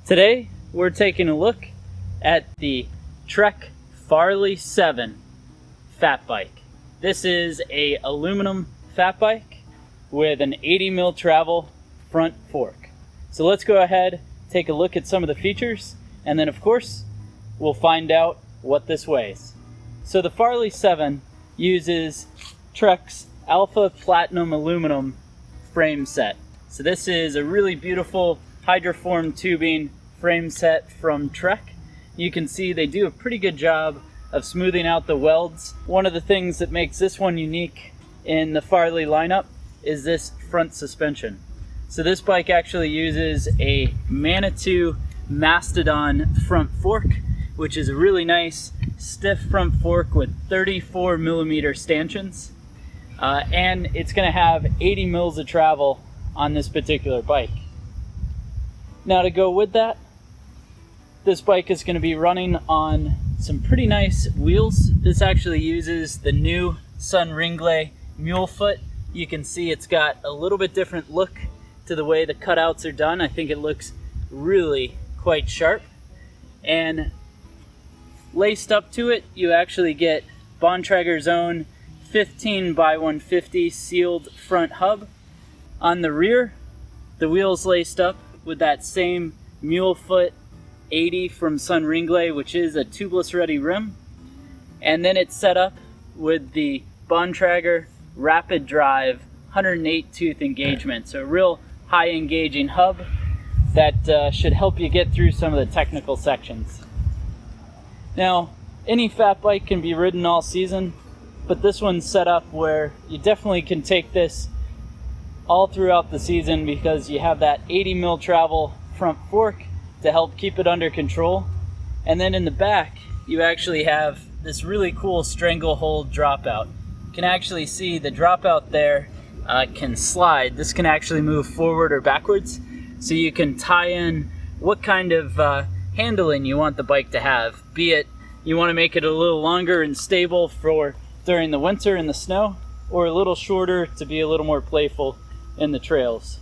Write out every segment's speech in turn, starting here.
Today we're taking a look at the Trek Farley 7 fat bike. This is a aluminum fat bike with an 80 mil travel front fork. So let's go ahead, take a look at some of the features, and then of course we'll find out what this weighs. So the Farley 7 uses Trek's Alpha Platinum aluminum frame set. So this is a really beautiful hydroform tubing frame set from Trek. You can see they do a pretty good job of smoothing out the welds. One of the things that makes this one unique in the Farley lineup is this front suspension. So this bike actually uses a Manitou Mastodon front fork, which is a really nice stiff front fork with 34 millimeter stanchions. And it's going to have 80 mils of travel on this particular bike. Now to go with that, this bike is going to be running on some pretty nice wheels. This actually uses the new SUNringle Mulefut. You can see it's got a little bit different look to the way the cutouts are done. I think it looks really quite sharp. And laced up to it, you actually get Bontrager's own 15x150 sealed front hub. On the rear, the wheels laced up with that same Mulefut 80 from SUNringle, which is a tubeless ready rim. And then it's set up with the Bontrager Rapid Drive 108 tooth engagement. So a real high engaging hub that should help you get through some of the technical sections. Now, any fat bike can be ridden all season, but this one's set up where you definitely can take this all throughout the season because you have that 80 mil travel front fork to help keep it under control. And then in the back, you actually have this really cool Stranglehold dropout. You can actually see the dropout there can slide. This can actually move forward or backwards. So you can tie in what kind of handling you want the bike to have. Be it you want to make it a little longer and stable for during the winter and the snow, or a little shorter to be a little more playful in the trails.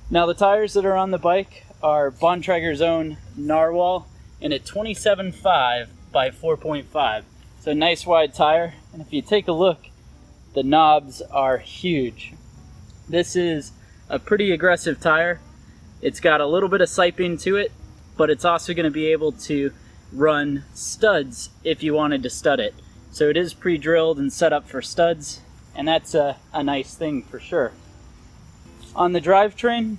Now the tires that are on the bike are Bontrager's own Narwhal in a 27.5 by 4.5. So a nice wide tire, and if you take a look, the knobs are huge. This is a pretty aggressive tire. It's got a little bit of siping to it, but it's also going to be able to run studs if you wanted to stud it. So it is pre-drilled and set up for studs, and that's a nice thing for sure. On the drivetrain,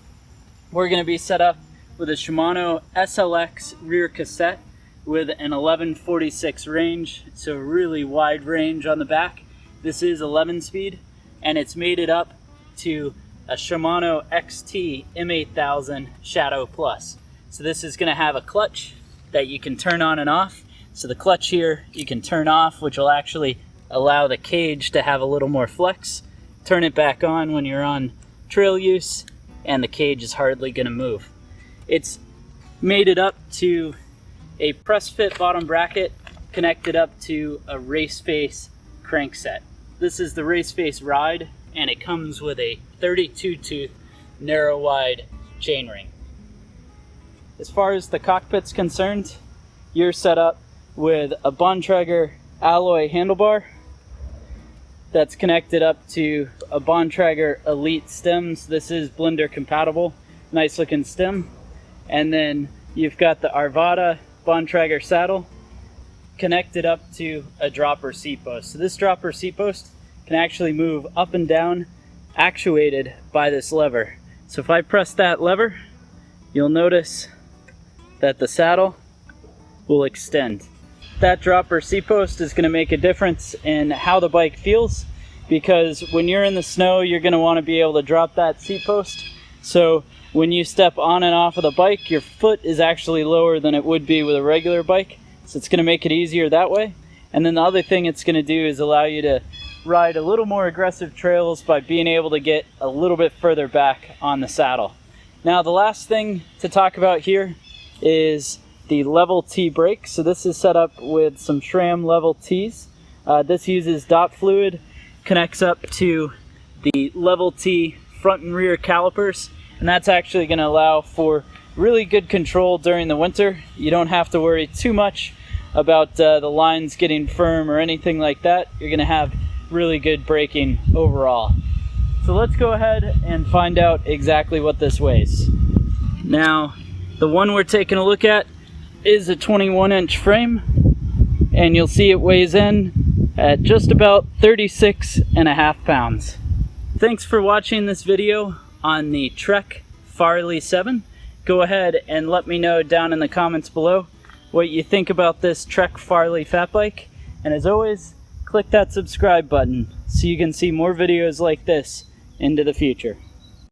we're going to be set up with a Shimano SLX rear cassette with an 1146 range, so really wide range on the back. This is 11 speed, and it's mated up to a Shimano XT M8000 Shadow Plus. So this is going to have a clutch that you can turn on and off. So the clutch here you can turn off, which will actually allow the cage to have a little more flex. Turn it back on when you're on trail use, and the cage is hardly going to move. It's mated up to a press fit bottom bracket connected up to a Raceface crankset. This is the Raceface Ride, and it comes with a 32 tooth narrow wide chainring. As far as the cockpit's concerned, you're set up with a Bontrager alloy handlebar that's connected up to a Bontrager Elite stems. This is blender compatible, nice looking stem. And then you've got the Arvada Bontrager saddle connected up to a dropper seat post. So this dropper seat post can actually move up and down, actuated by this lever. So if I press that lever, you'll notice that the saddle will extend. That dropper seat post is going to make a difference in how the bike feels, because when you're in the snow, you're going to want to be able to drop that seat post. So when you step on and off of the bike, your foot is actually lower than it would be with a regular bike. So it's going to make it easier that way. And then the other thing it's going to do is allow you to ride a little more aggressive trails by being able to get a little bit further back on the saddle. Now the last thing to talk about here is the level T brake. So this is set up with some SRAM level Ts. This uses dot fluid, connects up to the level T front and rear calipers, and that's actually going to allow for really good control during the winter. You don't have to worry too much about the lines getting firm or anything like that. You're gonna have really good braking overall. So let's go ahead and find out exactly what this weighs. Now, the one we're taking a look at is a 21-inch frame, and you'll see it weighs in at just about 36.5 pounds. Thanks for watching this video on the Trek Farley 7. Go ahead and let me know down in the comments below what you think about this Trek Farley fat bike. And as always, click that subscribe button so you can see more videos like this into the future.